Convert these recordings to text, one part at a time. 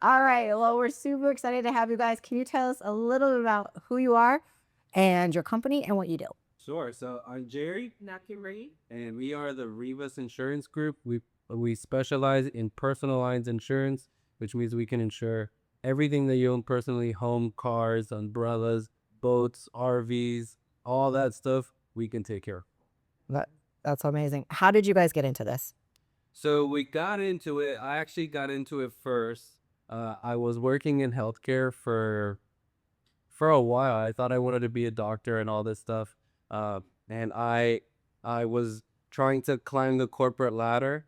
All right. Well, we're super excited to have you guys. Can you tell us a little bit about who you are and your company and what you do? Sure. So I'm Jerry, not Kimberly, and we are the Rivas Insurance Group. We specialize in personal lines insurance, which means we can insure everything that you own personally: home, cars, umbrellas, boats, RVs, all that stuff. We can take care of. That, that's amazing. How did you guys get into this? So we got into it. I actually got into it first. I was working in healthcare for a while. I thought I wanted to be a doctor and all this stuff. Uh, and I was trying to climb the corporate ladder.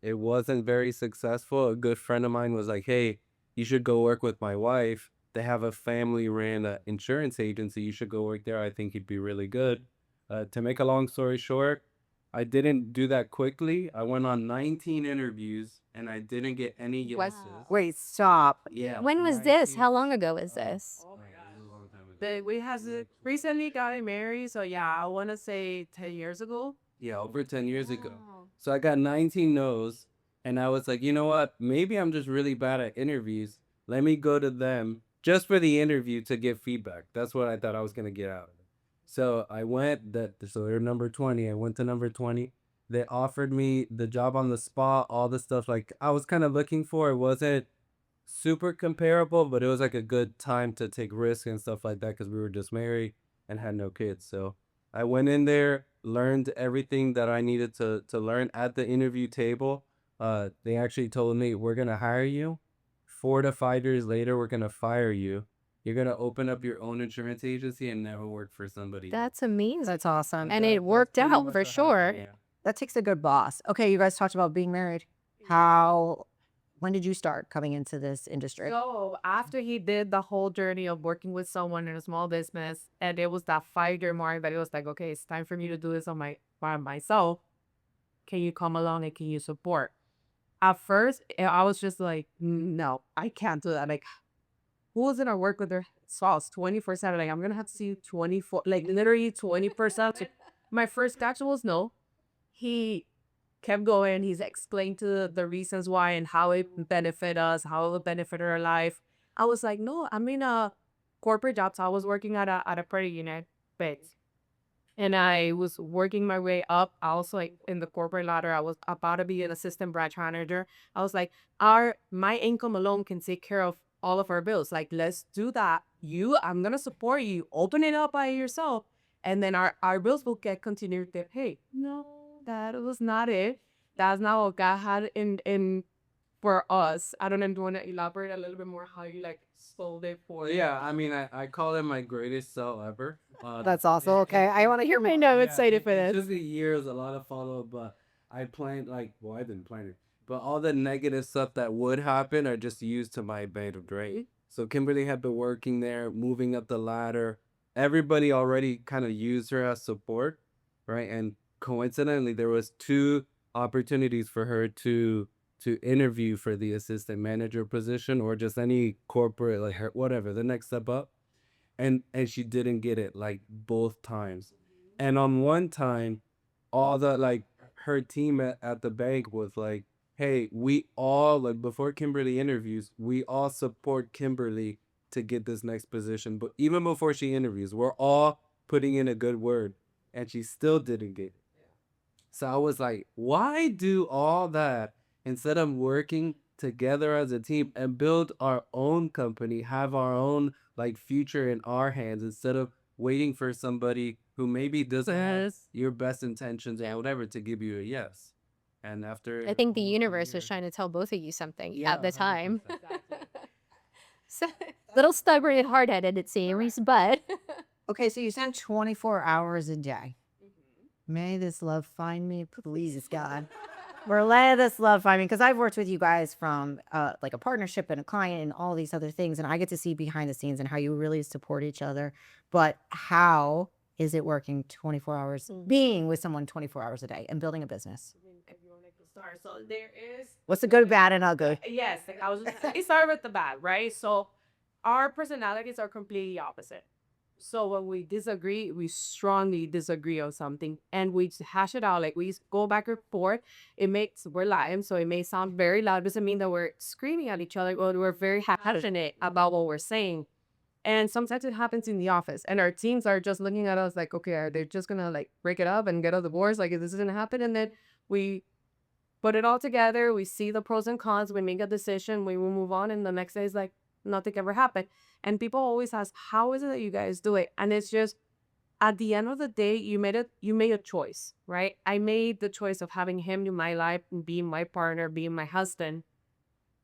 It wasn't very successful. A good friend of mine was like, "Hey, you should go work with my wife. They have a family ran insurance agency. You should go work there. I think you'd be really good." To make a long story short, I didn't do that quickly. I went on 19 interviews and I didn't get any yeses. Wait, stop. Yeah, When was this? 19. How long ago was this? Oh my God, this is a long time ago. We has recently got married, so yeah, I want to say 10 years ago. Yeah, over 10 years ago. Wow. So I got 19 no's, and I was like, you know what? Maybe I'm just really bad at interviews. Let me go to them just for the interview to get feedback. That's what I thought I was going to get out of it. So I went so they're number 20. I went to number 20. They offered me the job on the spot, all the stuff like I was kind of looking for. It wasn't super comparable, but it was like a good time to take risks and stuff like that because we were just married and had no kids. So I went in there, learned everything that I needed to learn at the interview table. They actually told me we're gonna hire you. 4 to 5 years later, we're gonna fire you. You're gonna open up your own insurance agency and never work for somebody else. That's amazing. That's awesome. And That- it worked that's pretty out much for what sure. happened, yeah. That takes a good boss. Okay, you guys talked about being married. How, when did you start coming into this industry? So after he did the whole journey of working with someone in a small business, and it was that 5 year mark that it was like, okay, it's time for me to do this on by myself. Can you come along and can you support? At first, I was just like, no, I can't do that. Like, who's gonna work with their spouse 24/7? Like, I'm gonna have to see you 24, like literally 20%. My first reaction was no. He kept going. He's explained to the reasons why and how it benefit us, how it will benefit our life. I was like, no, I'm in a corporate job. So I was working at a credit union, but and I was working my way up. I also like in the corporate ladder. I was about to be an assistant branch manager. I was like, my income alone can take care of all of our bills. Like, let's do that. I'm gonna support you. Open it up by yourself, and then our bills will get continued to pay. No, that was not it. That's not what God had in for us. I don't know. Do you want to elaborate a little bit more how you like sold it for? Well, yeah, I mean, I call it my greatest sell ever. That's also okay. I want to hear I more. know, Yeah, excited for it this. took me years, a lot of follow up, but I planned I didn't plan it, but all the negative stuff that would happen are just used to my advantage, right? So Kimberly had been working there, moving up the ladder. Everybody already kind of used her as support, right? And coincidentally, there was two opportunities for her to interview for the assistant manager position or just any corporate like her whatever the next step up, and she didn't get it like both times. And on one time, all the like her team at the bank was like, hey, we all like before Kimberly interviews, we all support Kimberly to get this next position. But even before she interviews, we're all putting in a good word, and she still didn't get it. So I was like, why do all that instead of working together as a team and build our own company, have our own like future in our hands instead of waiting for somebody who maybe doesn't have Yes. your best intentions and whatever to give you a yes. And after I think the almost a universe was year, trying to tell both of you something yeah, at the time. 100%. So, little stubborn and hard headed, it seems, but Okay, so you spend 24 hours a day. May this love find me, please, God. Or let this love find me, because I've worked with you guys from like a partnership and a client and all these other things, and I get to see behind the scenes and how you really support each other. But how is it working 24 hours, being with someone 24 hours a day and building a business? If you want to start, so there is What's the good, bad, and ugly? yes. Like I was just, it started with the bad, right? So our personalities are completely opposite. So when we disagree, we strongly disagree on something and we hash it out. Like we go back and forth. We're lying, so it may sound very loud. Doesn't mean that we're screaming at each other, but we're very passionate about what we're saying. And sometimes it happens in the office and our teams are just looking at us like, okay, are they just gonna like break it up and get a divorce? Like, is this gonna happen? And then we put it all together. We see the pros and cons. We make a decision. We will move on. And the next day is like nothing ever happened. And people always ask, how is it that you guys do it? And it's just at the end of the day, you made a choice, right? I made the choice of having him in my life and being my partner, being my husband.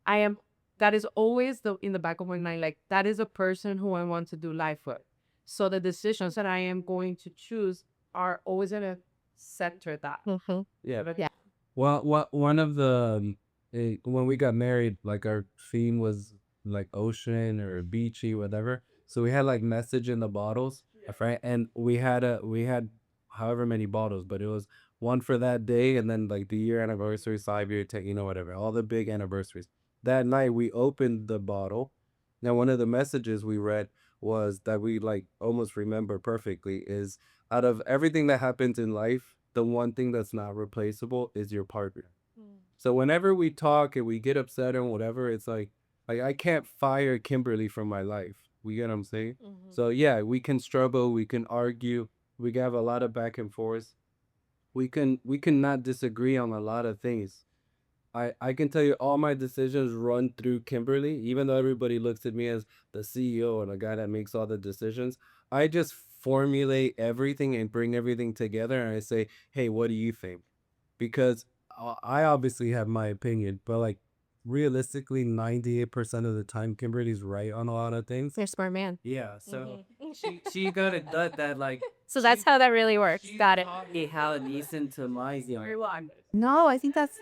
I am that is always in the back of my mind, like that is a person who I want to do life with. So the decisions that I am going to choose are always gonna center that. Yeah. Yeah. Well, one of the when we got married, like our theme was like ocean or beachy, whatever. So we had like message in the bottles, right? And we had however many bottles, but it was one for that day, and then like the year anniversary, 5 year, 10, whatever, all the big anniversaries. That night we opened the bottle. Now one of the messages we read was that we like almost remember perfectly is out of everything that happens in life, the one thing that's not replaceable is your partner. So whenever we talk and we get upset and whatever, it's like I can't fire Kimberly from my life. We get what I'm saying? So yeah, we can struggle, we can argue, we can have a lot of back and forth. We can not disagree on a lot of things. I can tell you all my decisions run through Kimberly, even though everybody looks at me as the CEO and the guy that makes all the decisions. I just formulate everything and bring everything together and I say, hey, what do you think? Because I obviously have my opinion, but like realistically, 98% of the time, Kimberly's right on a lot of things. You're a smart man. Yeah, so she got a gut that like So that's how that really works. Got it. taught me how to listen to my No, I think that's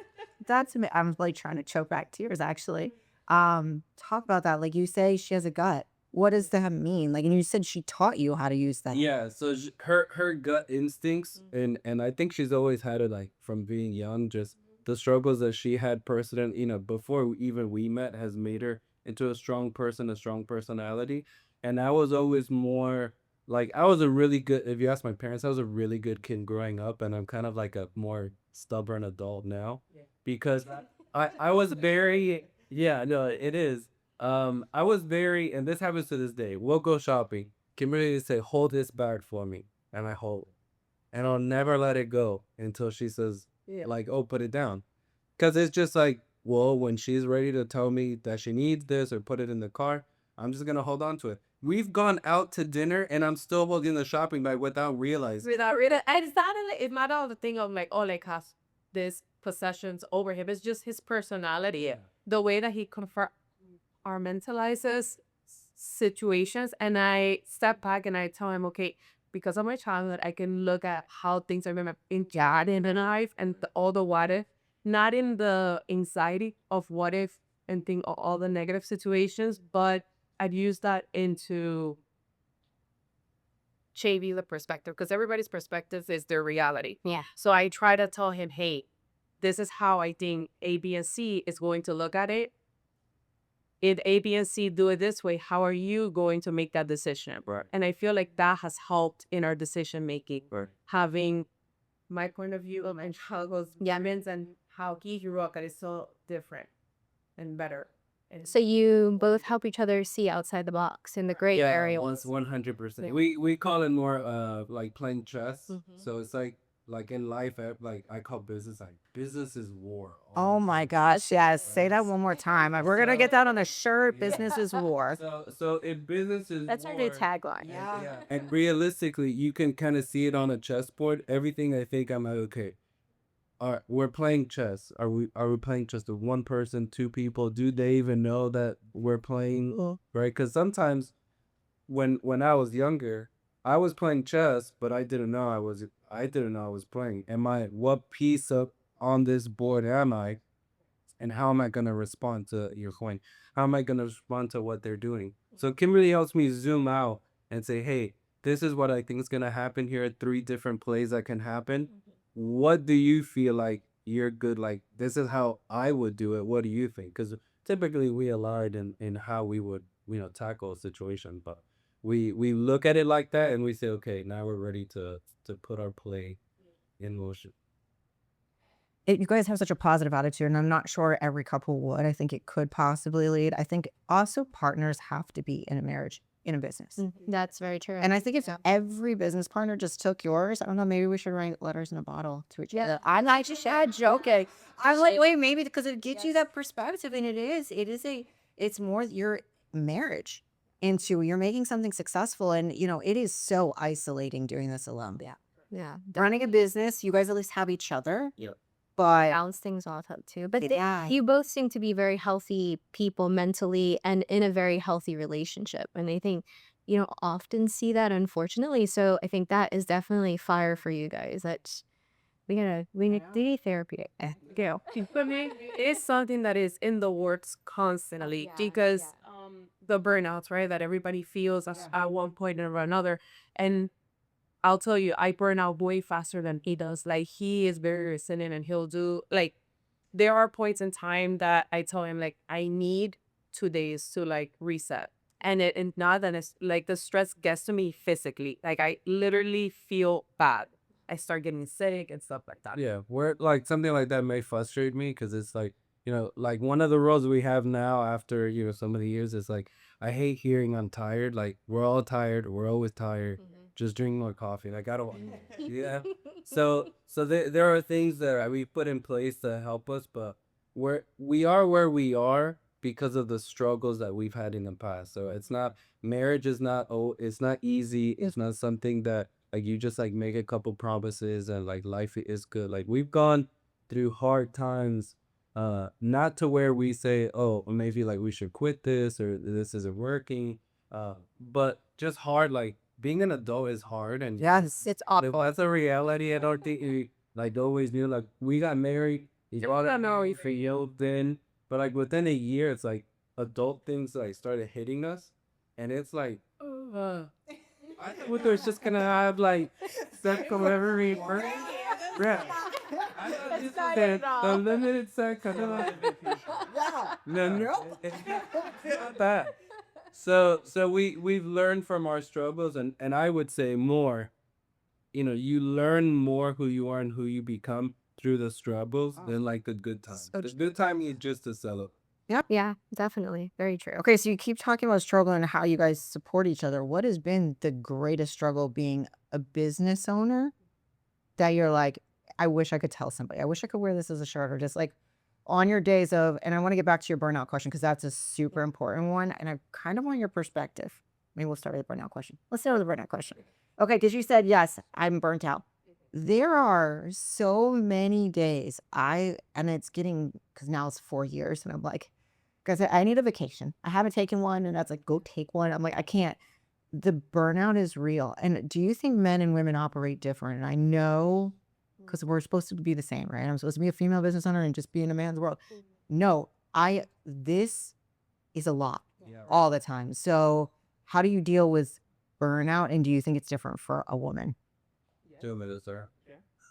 I'm like trying to choke back tears actually. Talk about that. Like you say she has a gut. What does that mean? Like, and you said she taught you how to use that. Yeah, so her gut instincts and I think she's always had it like from being young, just the struggles that she had personally, before even we met has made her into a strong person, a strong personality. And I was always more like I was a really good, if you ask my parents, I was a really good kid growing up and I'm kind of like a more stubborn adult now because I was very yeah, no, it is. I was very, and this happens to this day. We'll go shopping. Kimberly would say, hold this bag for me. And I hold it. And I'll never let it go until she says, like, oh, put it down. Because it's just like, well, when she's ready to tell me that she needs this or put it in the car, I'm just going to hold on to it. We've gone out to dinner and I'm still holding the shopping bag without realizing. Without reading, and it's not all the thing of like, oh, like has this possessions over him. It's just his personality, the way that he compartmentalizes situations. And I step back and I tell him, okay, because of my childhood, I can look at how things are in life and all the what if, not in the anxiety of what if and think of all the negative situations, but I'd use that into changing the perspective because everybody's perspective is their reality. Yeah. So I try to tell him, hey, this is how I think A, B, and C is going to look at it. If A, B, and C do it this way, how are you going to make that decision? Right. And I feel like that has helped in our decision making. Right. Having my point of view of my childhood's demons and how he grew up that is so different and better. And So you both help each other see outside the box in the gray area. once 100%. We call it more like playing chess. So it's like in life, like I call business is war. Oh my gosh, yes. Say that one more time. We're gonna get that on a shirt. Business is war. So in business is That's our new tagline. Yeah. And realistically, you can kind of see it on a chessboard. Everything I think I'm like, okay. We're playing chess. Are we playing chess with one person, two people? Do they even know that we're playing? Right? Because sometimes when I was younger, I was playing chess, but I didn't know I didn't know I was playing. What piece of on this board am I? And how am I gonna respond to your coin? How am I gonna respond to what they're doing? So Kimberly helps me zoom out and say, hey, this is what I think is gonna happen here. 3 different plays that can happen. What do you feel like you're good? Like this is how I would do it. What do you think? Because typically we aligned in how we would tackle a situation, but we look at it like that and we say, okay, now we're ready to put our play in motion. You guys have such a positive attitude, and I'm not sure every couple would. I think it could possibly lead. I think also partners have to be in a marriage, in a business. That's very true. And I think if every business partner just took yours, I don't know, maybe we should write letters in a bottle to each other. I'm not just joking. I'm like, wait, maybe because it gives you that perspective, and it's more your marriage into you're making something successful, and it is so isolating doing this alone. yeah, Running a business, you guys at least have each other. Yep. But balance things off up too. But Yeah. you both seem to be very healthy people mentally and in a very healthy relationship. And I think you don't often see that, unfortunately. So I think that is definitely fire for you guys. That's we need therapy. Gail, for me, it's something that is in the works constantly because the burnouts, right, that everybody feels at one point or another. And I'll tell you, I burn out way faster than he does. Like, he is very resilient and he'll do, like, there are points in time that I tell him, like, I need 2 days to, like, reset. And not that it's, like, the stress gets to me physically. Like, I literally feel bad. I start getting sick and stuff like that. Yeah, where like something like that may frustrate me because it's like, like one of the roles we have now after, so many years is like, I hate hearing I'm tired. Like, we're all tired. We're always tired. Just drink more coffee. Like, I don't want, yeah. So there are things that we put in place to help us, but we are where we are because of the struggles that we've had in the past. So marriage is not, it's not easy. It's not something that like you just like make a couple promises and like life is good. Like, we've gone through hard times, not to where we say, oh, maybe like we should quit this or this isn't working, but just hard. Like, being an adult is hard, and yes, It's like, that's a reality. I don't think we like always knew. Like, we got married, you don't know if then, but like within a year, it's like adult things like started hitting us, and it's like, I thought we was just gonna have like sex or whatever we were. Yeah. I thought this was the limited sex. I thought no, it's not that. So we've learned from our struggles, and I would say more. You learn more who you are and who you become through the struggles than like the good times. The good time is just to celebrate. yeah, definitely very true. Okay, so you keep talking about struggle and how you guys support each other. What has been the greatest struggle being a business owner that you're like, I wish I could tell somebody. I wish I could wear this as a shirt, or just like on your days of, and I want to get back to your burnout question because that's a super important one. And I kind of want your perspective. Maybe we'll start with the burnout question. Let's start with the burnout question. Okay, because you said, yes, I'm burnt out. There are so many days and it's getting, because now it's 4 years, and I'm like, guys, I need a vacation. I haven't taken one, and that's like, go take one. I'm like, I can't. The burnout is real. And do you think men and women operate different? And I know, because we're supposed to be the same, right? I'm supposed to be a female business owner and just be in a man's world. No, this is a lot all the time. So how do you deal with burnout? And do you think it's different for a woman? 2 minutes, sir.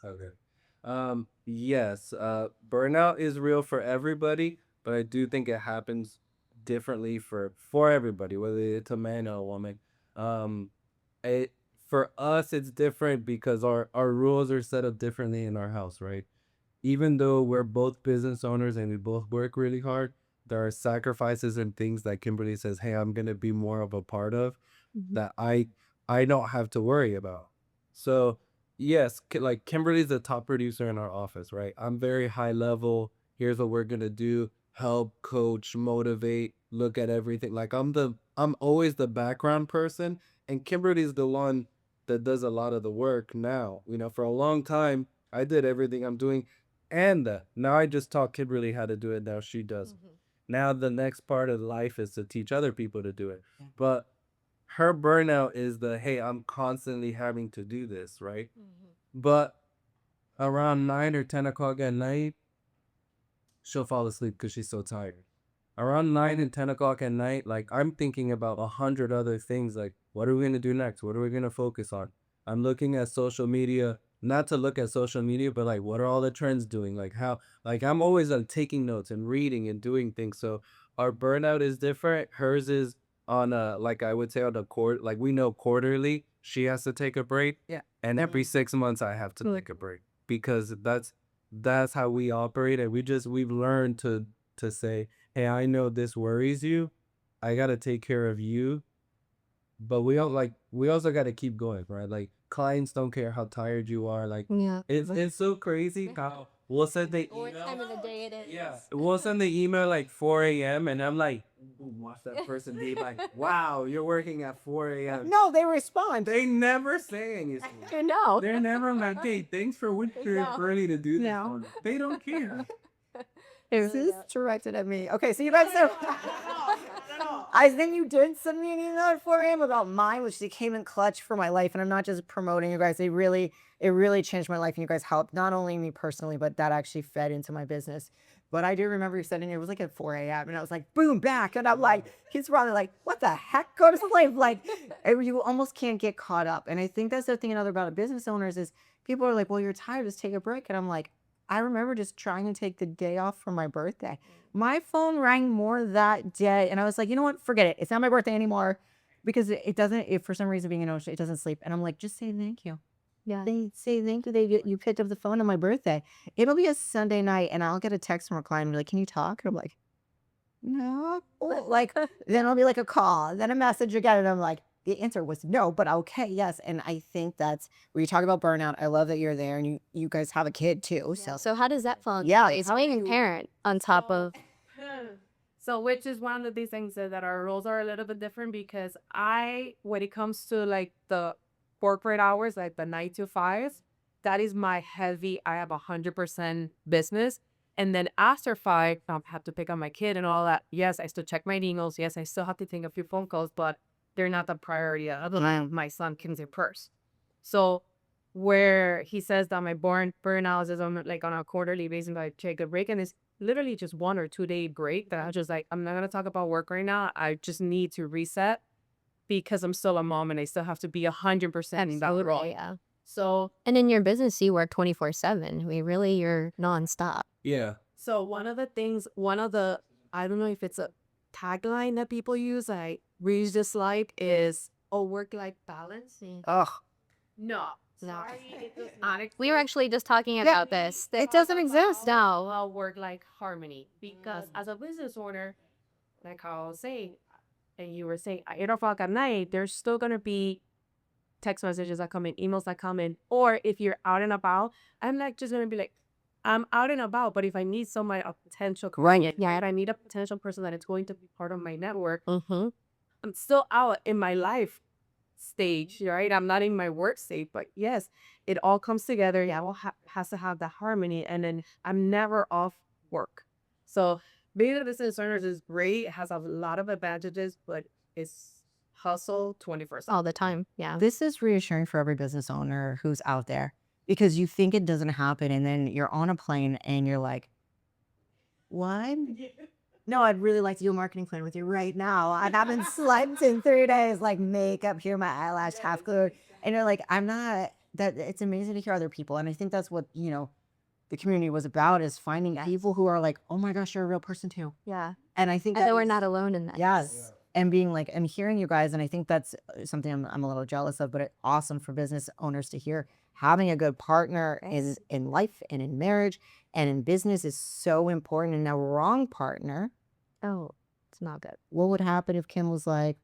Okay. Yes, burnout is real for everybody, but I do think it happens differently for everybody, whether it's a man or a woman. Um, it For us, it's different because our rules are set up differently in our house, right? Even though we're both business owners and we both work really hard, there are sacrifices and things that Kimberly says, "Hey, I'm gonna be more of a part of," that I don't have to worry about. So yes, like Kimberly's the top producer in our office, right? I'm very high level. Here's what we're gonna do: help, coach, motivate, look at everything. Like, I'm always the background person, and Kimberly's the one that does a lot of the work now. For a long time, I did everything I'm doing, and now I just taught Kimberly how to do it. Now she does. Now the next part of life is to teach other people to do it. But her burnout is hey, I'm constantly having to do this, right? But around 9 or 10 o'clock at night, she'll fall asleep because she's so tired. Around 9 and 10 o'clock at night, like, I'm thinking about 100 other things. Like, what are we gonna do next? What are we gonna focus on? I'm looking at social media, not to look at social media, but like, what are all the trends doing? Like, how, like, I'm always taking notes and reading and doing things. So our burnout is different. Hers is on a, like I would say on a like we know quarterly she has to take a break. Yeah. And every 6 months I have to take a break because that's how we operate. And we've learned to say, hey, I know this worries you. I gotta take care of you. But we also gotta keep going, right? Like clients don't care how tired you are. Like Yeah. it's so crazy how we'll send the What time email. of the day it is. Yeah. We'll send the email like 4 a.m. and I'm like, watch that person be like, wow, you're working at 4 a.m. No, they respond. They never say anything. You know. They're never like, hey, thanks for winter early to do this. No. They don't care. This is directed at me. Okay, so you guys said. I think you did send me an email at 4 a.m. about mine, which they came in clutch for my life. And I'm not just promoting you guys. It really changed my life. And you guys helped not only me personally, but that actually fed into my business. But I do remember you sending it was like at 4 a.m. And I was like, boom, back. And I'm like, he's probably like, what the heck? Go to sleep. Like, you almost can't get caught up. And I think that's the thing another about business owners is people are like, well, you're tired. Just take a break. And I'm like, I remember just trying to take the day off for my birthday. My phone rang more that day. And I was like, you know what? Forget it. It's not my birthday anymore because it doesn't, if for some reason being an ocean, it doesn't sleep. And I'm like, just say thank you. Yeah. They say thank you. You picked up the phone on my birthday. It'll be a Sunday night and I'll get a text from a client and be like, can you talk? And I'm like, no. Like, then it'll be like a call, then a message again. And I'm like, the answer was no, but okay, yes. And I think that's where you talk about burnout. I love that you're there and you guys have a kid too. So, So how does that fall? Yeah, It's how being a you- parent on top of. So, which is one of these things that our roles are a little bit different because when it comes to like the corporate hours, like the 9 to 5s, that is my heavy. I have 100% business. And then after 5, I have to pick up my kid and all that. Yes, I still check my emails. Yes, I still have to take a few phone calls, but they're not the priority other than my son comes in first. So where he says that my burnout is on like on a quarterly basis, I take a break and it's literally just 1 or 2 day break that I'm just like, I'm not gonna talk about work right now. I just need to reset because I'm still a mom and I still have to be 100% in that role. Yeah. So And in your business, you work 24/7. I mean, really, you're nonstop. Yeah. So one of the I don't know if it's a tagline that people use, I really dislike is work-life balance. ugh. No. No. Sorry, it does not We were actually just talking about this. It doesn't exist. No. Work-life harmony. Because as a business owner, like I was saying, and you were saying at 8 o'clock at night, there's still gonna be text messages that come in, emails that come in, or if you're out and about, I'm like just gonna be like, I'm out and about, but if I need a potential client, Yeah. I need a potential person that is going to be part of my network, Mm-hmm. I'm still out in my life stage, right? I'm not in my work state, but yes, it all comes together. Yeah, has to have the harmony, and then I'm never off work. So being a business owner is great. It has a lot of advantages, but it's hustle 24/7. All the time. Yeah. This is reassuring for every business owner who's out there because you think it doesn't happen and then you're on a plane and you're like, what? No, I'd really like to do a marketing plan with you right now. I haven't slept in 3 days, like makeup here, my eyelash half glued. And you're like, I'm not that it's amazing to hear other people. And I think that's what, the community was about is finding people who are like, oh my gosh, you're a real person too. Yeah. And I think And that then we're not alone in that. Yes. And being like, and hearing you guys, and I think that's something I'm a little jealous of, but it's awesome for business owners to hear. Having a good partner is in life and in marriage and in business is so important. And a wrong partner, Oh, it's not good. what would happen if Kim was like,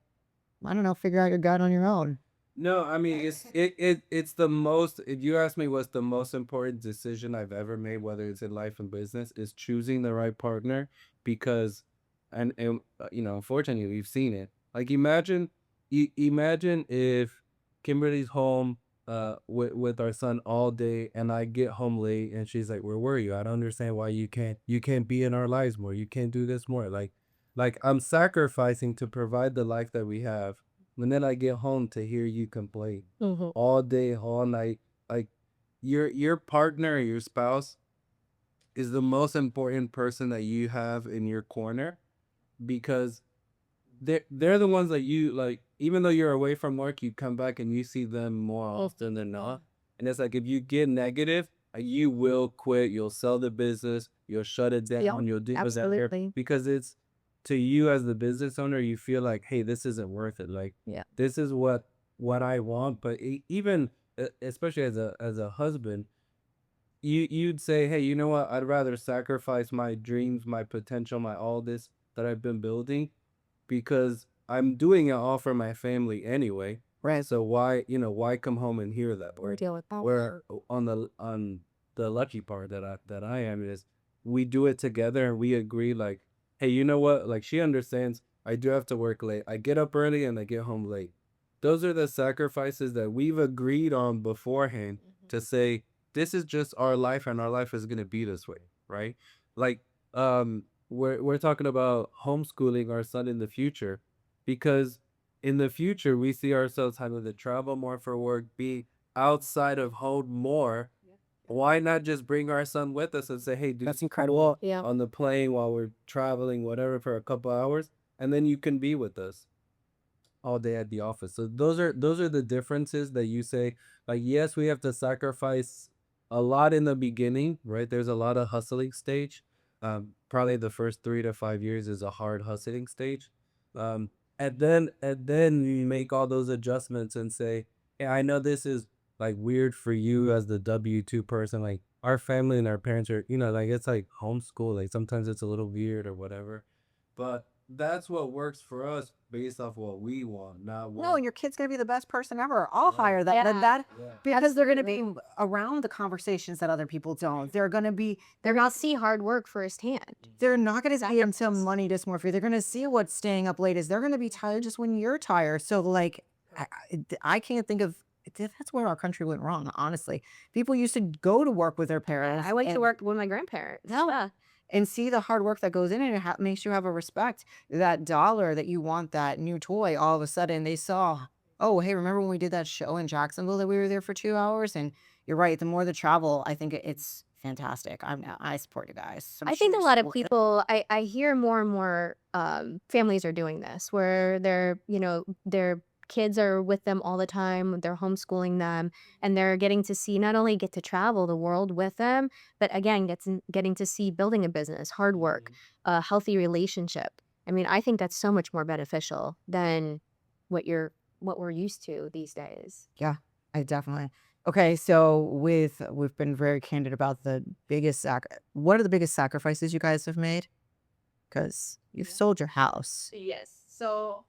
I don't know, figure out your gut on your own? No, I mean it's the most. If you ask me, what's the most important decision I've ever made, whether it's in life and business, is choosing the right partner. Because, and unfortunately, we've seen it. Like imagine if Kimberly's home with our son all day, and I get home late, and she's like, "Where were you? I don't understand why you can't be in our lives more. You can't do this more." Like I'm sacrificing to provide the life that we have. And then I get home to hear you complain Mm-hmm. all day, all night. Like your partner, your spouse, is the most important person that you have in your corner, because they're the ones that you like. Even though you're away from work, you come back and you see them more often than not. And it's like if you get negative, you will quit. You'll sell the business. You'll shut it down. Yeah, You'll do absolutely. because to you as the business owner, you feel like, hey, this isn't worth it. Like, Yeah. this is what I want. But even especially as a husband, you'd say, hey, you know what? I'd rather sacrifice my dreams, my potential, my all this that I've been building, because I'm doing it all for my family anyway. Right. So why come home and hear that? Or Deal with that. where on the lucky part that I am is we do it together and we agree, like, hey, you know what? Like, she understands I do have to work late. I get up early and I get home late. Those are the sacrifices that we've agreed on beforehand to say this is just our life and our life is gonna be this way, right? Like, we're talking about homeschooling our son in the future, because in the future we see ourselves having to travel more for work, be outside of home more. Why not just bring our son with us and say, hey, dude, That's incredible. Yeah. on the plane while we're traveling, whatever, for a couple hours, and then you can be with us all day at the office. So those are the differences that you say, like, yes, we have to sacrifice a lot in the beginning, right? There's a lot of hustling stage. Probably the first 3 to 5 years is a hard hustling stage. And then you make all those adjustments and say, yeah, I know this is like weird for you as the W-2 person. Like, our family and our parents are, like, it's like homeschool. Like, sometimes it's a little weird or whatever. But that's what works for us based off what we want, not No, what. and your kid's gonna be the best person ever. I'll Yeah. hire that. Yeah. That Yeah. because they're gonna be around the conversations that other people don't. They're They're see hard work firsthand. they're not gonna see until money dysmorphia. They're gonna see what staying up late is. They're gonna be tired just when you're tired. So like, I can't think of. That's where our country went wrong. Honestly, people used to go to work with their parents. I went to and- work with my grandparents. No. Yeah. and see the hard work that goes in it. It makes you have a respect. That dollar that you want, that new toy, all of a sudden they saw, oh, hey, remember when we did that show in Jacksonville that we were there for 2 hours? And you're right. The more the travel, I think it's fantastic. I support you guys. I'm I think sure a lot of support it. people, I hear more and more families are doing this where their kids are with them all the time. They're homeschooling them and they're getting to see, not only get to travel the world with them, but again, getting to see building a business, hard work, a healthy relationship. I mean, I think that's so much more beneficial than what we're used to these days. Yeah, I definitely. Okay, so we've been very candid about the biggest what are the biggest sacrifices you guys have made? Because you've sold your house. Yes. So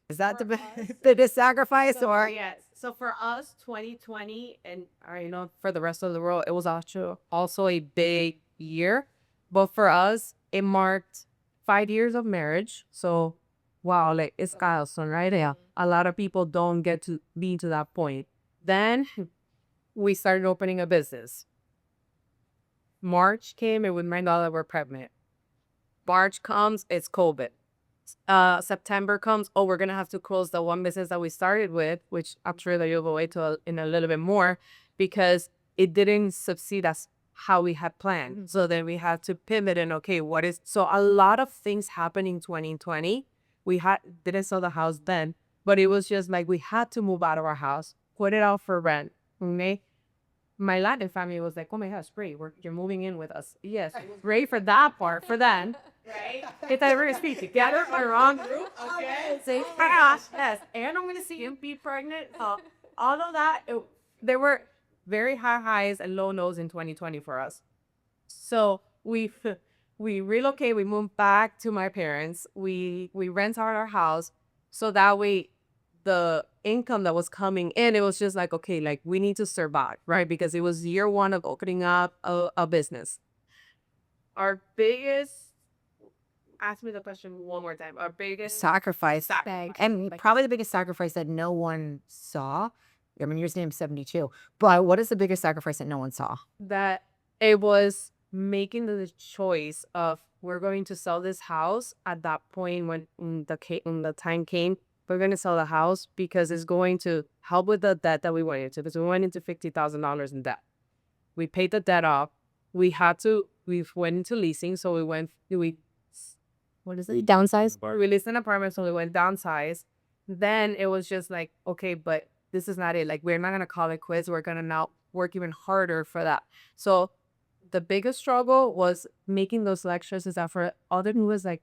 Is that the for us- biggest sacrifice, or yes. So for us, 2020, and I know for the rest of the world, it was also a big year. But for us, it marked 5 years of marriage. So wow, like it's milestone, right? Yeah. A lot of people don't get to be to that point. Then we started opening a business. March came, and with my daughter, we're pregnant. March comes, it's COVID. September comes, oh, we're gonna have to close the one business that we started with, which I'm sure that you'll go into in a little bit more, because it didn't succeed as how we had planned. So then we had to pivot and so a lot of things happened in 2020. We didn't sell the house then, but it was just like we had to move out of our house, put it out for rent. Okay? My Latin family was like, oh my gosh, great, you're moving in with us. Yes, it was great for that part, for them. Right? It's like we're gonna speak together, we're wrong group, okay? Say, yes, and I'm gonna see you be pregnant. All of that, there were very high highs and low lows in 2020 for us. So we relocate, we moved back to my parents. We rent out our house, so that way the income that was coming in, it was just like, okay, like we need to survive, right? Because it was year one of opening up a business. Our biggest, ask me the question one more time. Our biggest sacrifice, Bag. and probably the biggest sacrifice that no one saw. I mean, yours name's 72, but what is the biggest sacrifice that no one saw? that it was making the choice of we're going to sell this house at that point when the time came. We're going to sell the house because it's going to help with the debt that we went into, because we went into $50,000 in debt. We paid the debt off. We went into leasing, so What is it? Downsize? we leased an apartment, so we went downsize. Then it was just like, okay, but this is not it. Like, we're not going to call it quits. We're going to now work even harder for that. So the biggest struggle was making those life choices that for other who was like,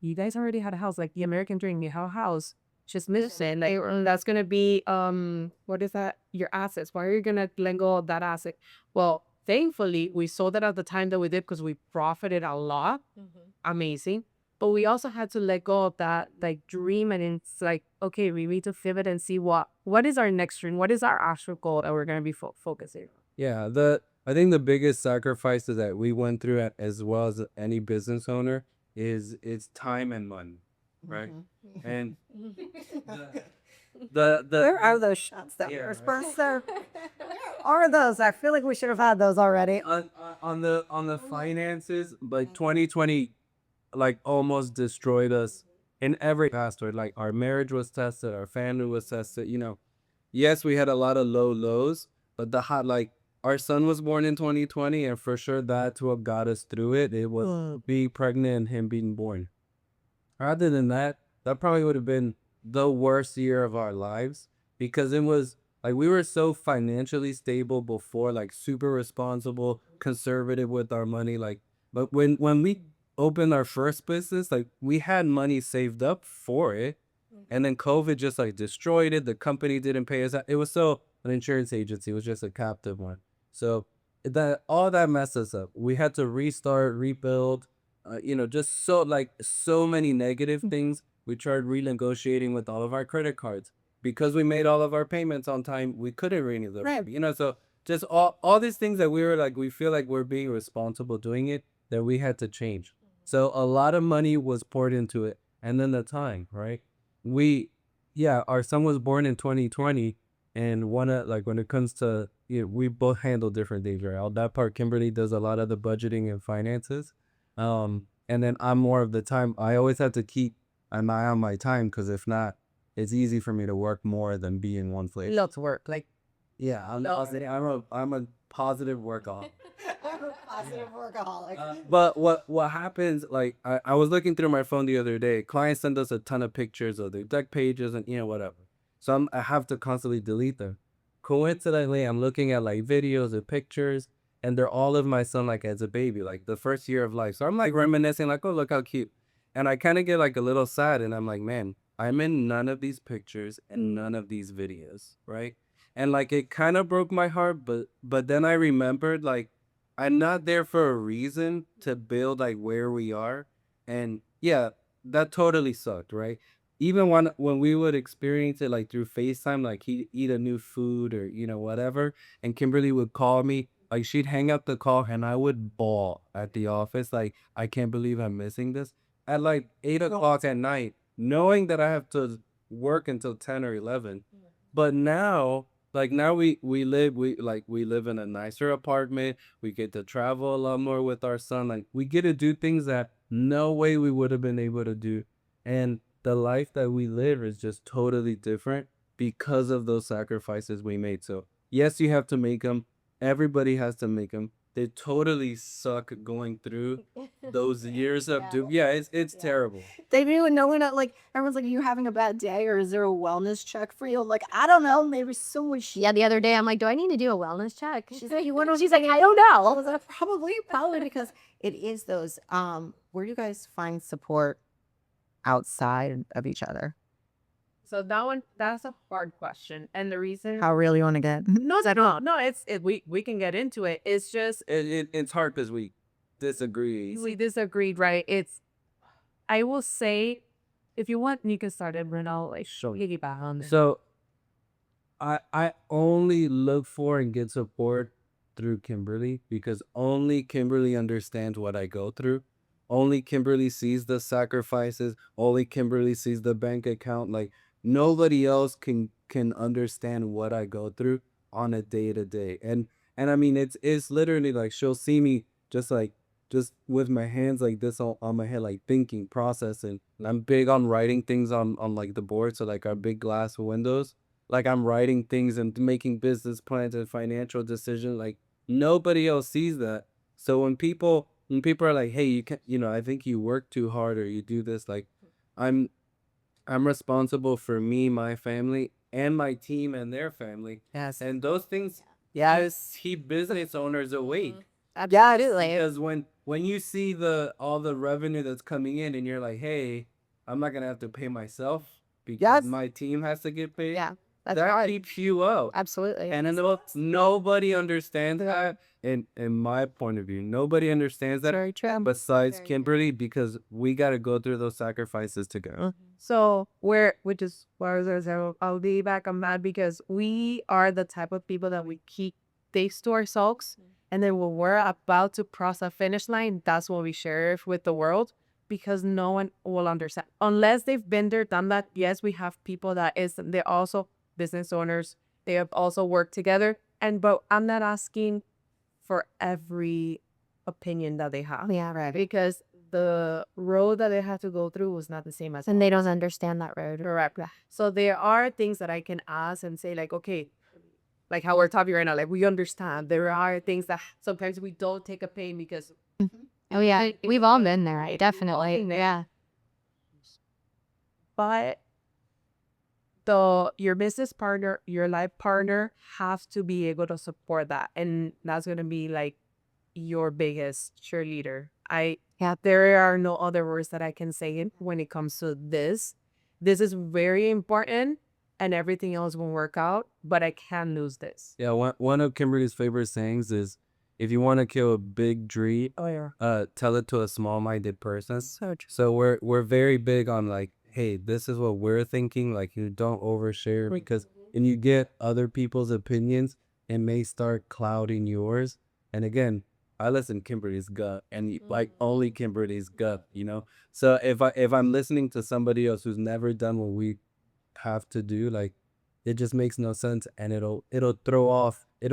you guys already had a house, like the American dream, you have a house, just listen, like that's gonna be what is that? Your assets. Why are you gonna let go of that asset? Well, thankfully, we sold it at the time that we did because we profited a lot. Amazing. But we also had to let go of that like dream, and it's like, okay, we need to pivot and see what is our next dream, what is our actual goal that we're gonna be focusing on. Yeah, I think the biggest sacrifices that we went through as well as any business owner is time and money, right? And the Where are those shots that Yeah, were right. supposed to? Where are those? I feel like we should have had those already. on the finances, but 2020 like almost destroyed us in every aspect. Like our marriage was tested, our family was tested. Yes, we had a lot of low lows, but the hot like our son was born in 2020, and for sure that's what got us through it. It was being pregnant and him being born. Other than that, that probably would have been the worst year of our lives because it was like we were so financially stable before, like super responsible, conservative with our money. Like, but when we opened our first business, like we had money saved up for it, and then COVID just like destroyed it. The company didn't pay us. It was so an insurance agency. It was just a captive one. So that all that messed us up. We had to restart, rebuild. Just so many negative things. We tried renegotiating with all of our credit cards because we made all of our payments on time. We couldn't renew them. Right. So just all these things that we were like, we feel like we're being responsible doing it, that we had to change. So a lot of money was poured into it, and then the time, right? We, yeah, our son was born in 2020, and one of like when it comes to we both handle different things, right? On that part, Kimberly does a lot of the budgeting and finances. And then I'm more of the time. I always have to keep an eye on my time because if not, it's easy for me to work more than be in one place. Lots of work, like Yeah, I'm a positive workaholic. Positive workaholic. But what happens? Like I was looking through my phone the other day. Clients send us a ton of pictures of their deck pages and whatever. So I have to constantly delete them. Coincidentally, I'm looking at like videos and pictures, and they're all of my son like as a baby, like the first year of life. So I'm like reminiscing, like, oh look how cute, and I kind of get like a little sad, and I'm like, man, I'm in none of these pictures and none of these videos, right? And like it kind of broke my heart, but then I remembered like I'm not there for a reason to build like where we are. And yeah, that totally sucked, right? Even when we would experience it like through FaceTime, like he'd eat a new food or whatever, and Kimberly would call me, like she'd hang up the call and I would bawl at the office, like I can't believe I'm missing this at like 8 o'clock at night, knowing that I have to work until 10 or 11. But now, like now we live in a nicer apartment. We get to travel a lot more with our son. Like we get to do things that no way we would have been able to do. And the life that we live is just totally different because of those sacrifices we made. So yes, you have to make them. Everybody has to make them. They totally suck going through those years of yeah, it's terrible. They do, and no one like everyone's like, "Are you having a bad day, or is there a wellness check for you?" Like, I don't know. Maybe so much. Yeah, the other day I'm like, do I need to do a wellness check? She's like, she's like, I don't know. Probably because it is those. Where do you guys find support outside of each other? so that's a hard question, and the reason How real you want to get? no, we can get into it. It's just It's hard because we disagree. we disagreed, right? I will say, if you want, you can start it, and I'll like show you back on this. So I only look for and get support through Kimberly because only Kimberly understands what I go through. Only Kimberly sees the sacrifices. Only Kimberly sees the bank account. Like nobody else can understand what I go through on a day to day. And I mean it's literally like she'll see me just with my hands like this on my head, like thinking, processing. And I'm big on writing things on like the board. So like our big glass windows, like I'm writing things and making business plans and financial decisions. Like nobody else sees that. So when people are like, hey, you can I think you work too hard or you do this, like I'm I'm responsible for me, my family, and my team and their family. Yes. And those things Yes. keep business owners awake. Absolutely. Because when you see all the revenue that's coming in, and you're like, hey, I'm not gonna have to pay myself because Yes. my team has to get paid. Yeah, that's That right. keeps you up. Absolutely. And then nobody understands that. In my point of view, nobody understands that Very true. besides Very Kimberly, because we got to go through those sacrifices together. So which is where I'll be back on that, because we are the type of people that we keep things to ourselves, and then when we're about to cross a finish line, that's when we share it with the world, because no one will understand unless they've been there, done that. Yes, we have people they're also business owners. They have also worked together, but I'm not asking for every opinion that they have. Yeah, right. Because the road that they had to go through was not the same as And they don't understand that road. correct. So there are things that I can ask and say, like, okay, like how we're talking right now, like we understand there are things that sometimes we don't take a pain because Oh yeah, we've all been there. Definitely. Yeah. but your business partner, your life partner has to be able to support that, and that's gonna be like your biggest cheerleader. There are no other words that I can say it when it comes to this. This is very important, and everything else will work out, but I can't lose this. Yeah, one of Kimberly's favorite sayings is, if you want to kill a big dream, Oh yeah. tell it to a small-minded person. So true. So we're very big on like, hey, this is what we're thinking. Like, you don't overshare, because when you get other people's opinions, it may start clouding yours. And again, I listen to Kimberly's gut, and like only Kimberly's gut, you know. So if I'm listening to somebody else who's never done what we have to do, like, it just makes no sense, and it'll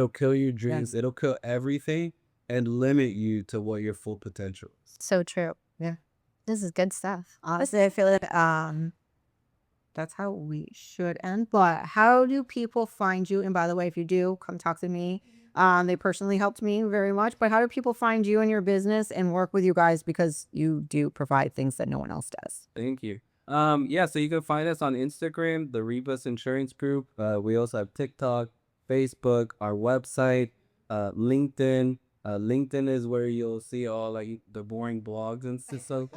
kill your dreams, it'll kill everything, and limit you to what your full potential is. So true. Yeah. This is good stuff. Honestly, I feel like that's how we should end. But how do people find you? And by the way, if you do, come talk to me. They personally helped me very much. But how do people find you and your business and work with you guys, because you do provide things that no one else does? Thank you. Yeah, so you can find us on Instagram, the Rivas Insurance Group. We also have TikTok, Facebook, our website, LinkedIn. LinkedIn is where you'll see all like the boring blogs and stuff.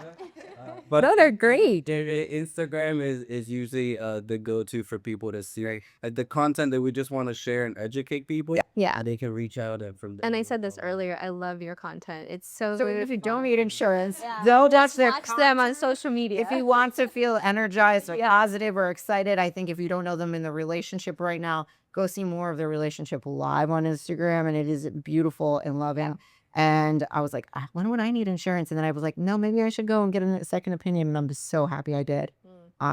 But No, they're great. Instagram is usually the go-to for people to see the content that we just want to share and educate people. Yeah. And they can reach out and from there. And I said this earlier. I love your content. It's so So if you don't need insurance, Yeah. don't touch their watch them on social media. If you want to feel energized or positive or excited, I think if you don't know them in the relationship right now, go see more of their relationship live on Instagram, and it is beautiful and loving. And I was like, when would I need insurance? And then I was like, no, maybe I should go and get a second opinion. And I'm just so happy I did.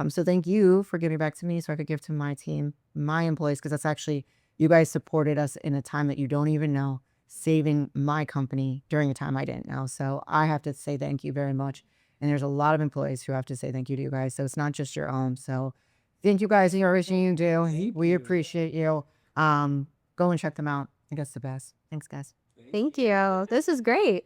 So thank you for giving back to me so I could give to my team, my employees, because that's actually, you guys supported us in a time that you don't even know, saving my company during a time I didn't know. So I have to say thank you very much. And there's a lot of employees who have to say thank you to you guys. So it's not just your own. So thank you guys for everything you do. We appreciate you. Go and check them out. I think that's the best. Thanks, guys. Thank you. This is great.